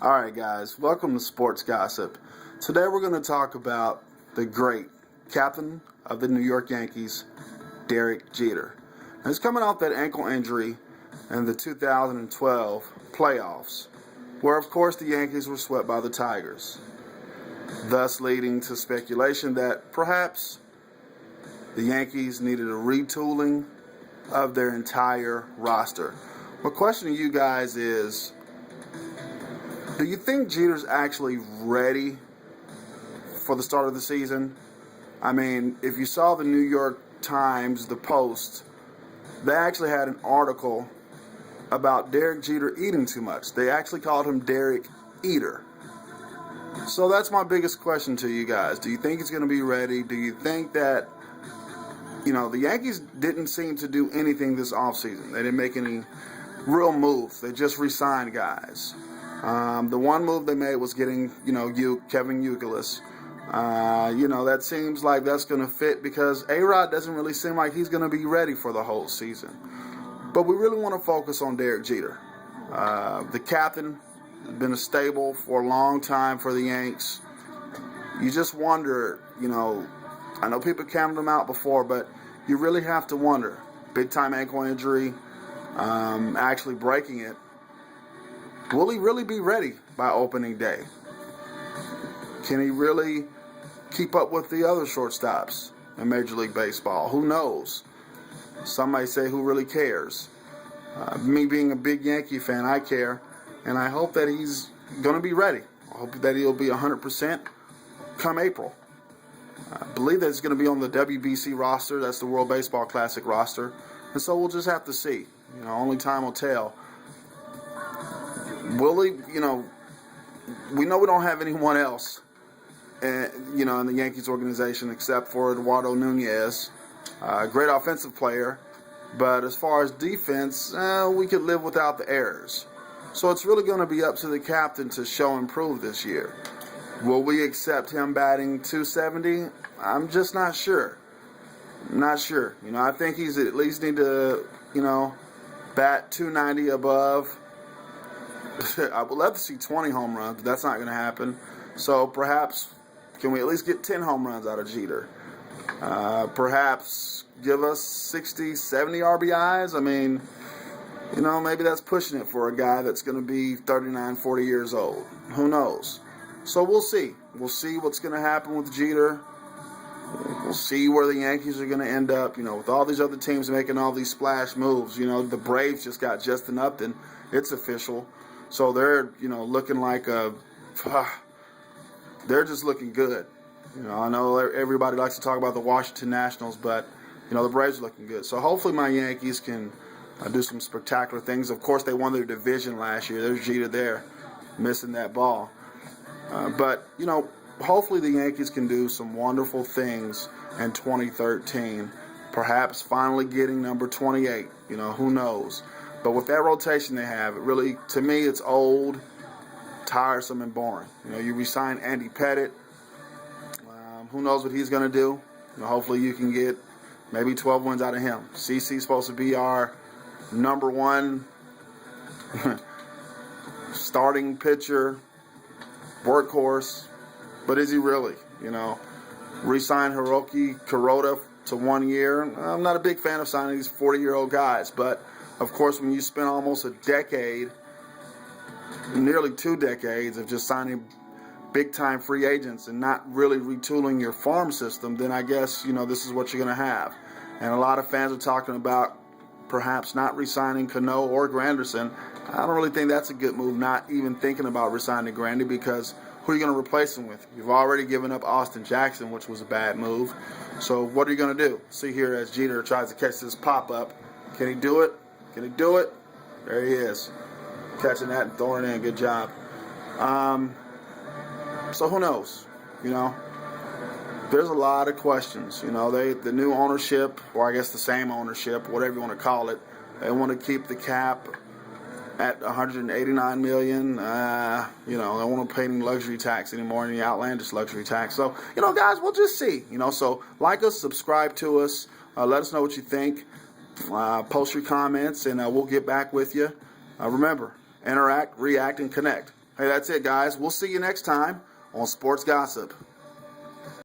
Alright guys, welcome to Sports Gossip. Today we're going to talk about the great captain of the New York Yankees, Derek Jeter. And he's coming off that ankle injury in the 2012 playoffs, where of course the Yankees were swept by the Tigers, thus leading to speculation that perhaps the Yankees needed a retooling of their entire roster. My question to you guys is, do you think Jeter's actually ready for the start of the season? I mean, if you saw the New York Times, the Post, they actually had an article about Derek Jeter eating too much. They actually called him Derek Eater. So that's my biggest question to you guys. Do you think he's going to be ready? Do you think that, the Yankees didn't seem to do anything this offseason? They didn't make any real moves. They just re-signed guys. The one move they made was getting, Kevin Youkilis. That seems like that's going to fit because A-Rod doesn't really seem like he's going to be ready for the whole season. But we really want to focus on Derek Jeter. The captain has been a stable for a long time for the Yanks. You just wonder, I know people counted him out before, but you really have to wonder. Big-time ankle injury, actually breaking it. Will he really be ready by opening day? Can he really keep up with the other shortstops in Major League Baseball? Who knows? Some might say, who really cares? Me being a big Yankee fan, I care, and I hope that he's going to be ready. I hope that he'll be 100% come April. I believe that it's going to be on the WBC roster. That's the World Baseball Classic roster. And so we'll just have to see. Only time will tell. Will he, we know we don't have anyone else, in the Yankees organization except for Eduardo Nunez, a great offensive player. But as far as defense, we could live without the errors. So it's really going to be up to the captain to show and prove this year. Will we accept him batting .270? I'm just not sure. Not sure. I think he's at least need to, bat .290 above. I would love to see 20 home runs, but that's not going to happen. So perhaps, can we at least get 10 home runs out of Jeter? Perhaps give us 60, 70 RBIs. I mean, maybe that's pushing it for a guy that's going to be 39, 40 years old. Who knows? So we'll see. We'll see what's going to happen with Jeter. We'll see where the Yankees are going to end up. With all these other teams making all these splash moves. The Braves just got Justin Upton. It's official. So they're, looking like they're just looking good. I know everybody likes to talk about the Washington Nationals, but, the Braves are looking good. So hopefully my Yankees can do some spectacular things. Of course, they won their division last year. There's Jeter there, missing that ball. But, hopefully the Yankees can do some wonderful things in 2013. Perhaps finally getting number 28. Who knows? But with that rotation they have, it really, to me, it's old, tiresome, and boring. You re-sign Andy Pettitte. Who knows what he's going to do? Hopefully you can get maybe 12 wins out of him. CC's supposed to be our number one starting pitcher, workhorse. But is he really? Re-sign Hiroki Kuroda to 1 year. I'm not a big fan of signing these 40-year-old guys, but of course, when you spend almost a decade, nearly 2 decades of just signing big-time free agents and not really retooling your farm system, then I guess, this is what you're going to have. And a lot of fans are talking about perhaps not re-signing Cano or Granderson. I don't really think that's a good move, not even thinking about re-signing Grandy, because who are you going to replace him with? You've already given up Austin Jackson, which was a bad move. So what are you going to do? See here as Jeter tries to catch this pop-up. Can he do it? Can he do it? There he is. Catching that and throwing it in. Good job. So who knows? There's a lot of questions. The new ownership, or I guess the same ownership, whatever you want to call it, they want to keep the cap at $189 million. They won't pay any luxury tax anymore, any outlandish luxury tax. So, guys, we'll just see. So like us, subscribe to us. Let us know what you think. Post your comments, and we'll get back with you. Remember, interact, react, and connect. Hey, that's it, guys. We'll see you next time on Sports Gossip.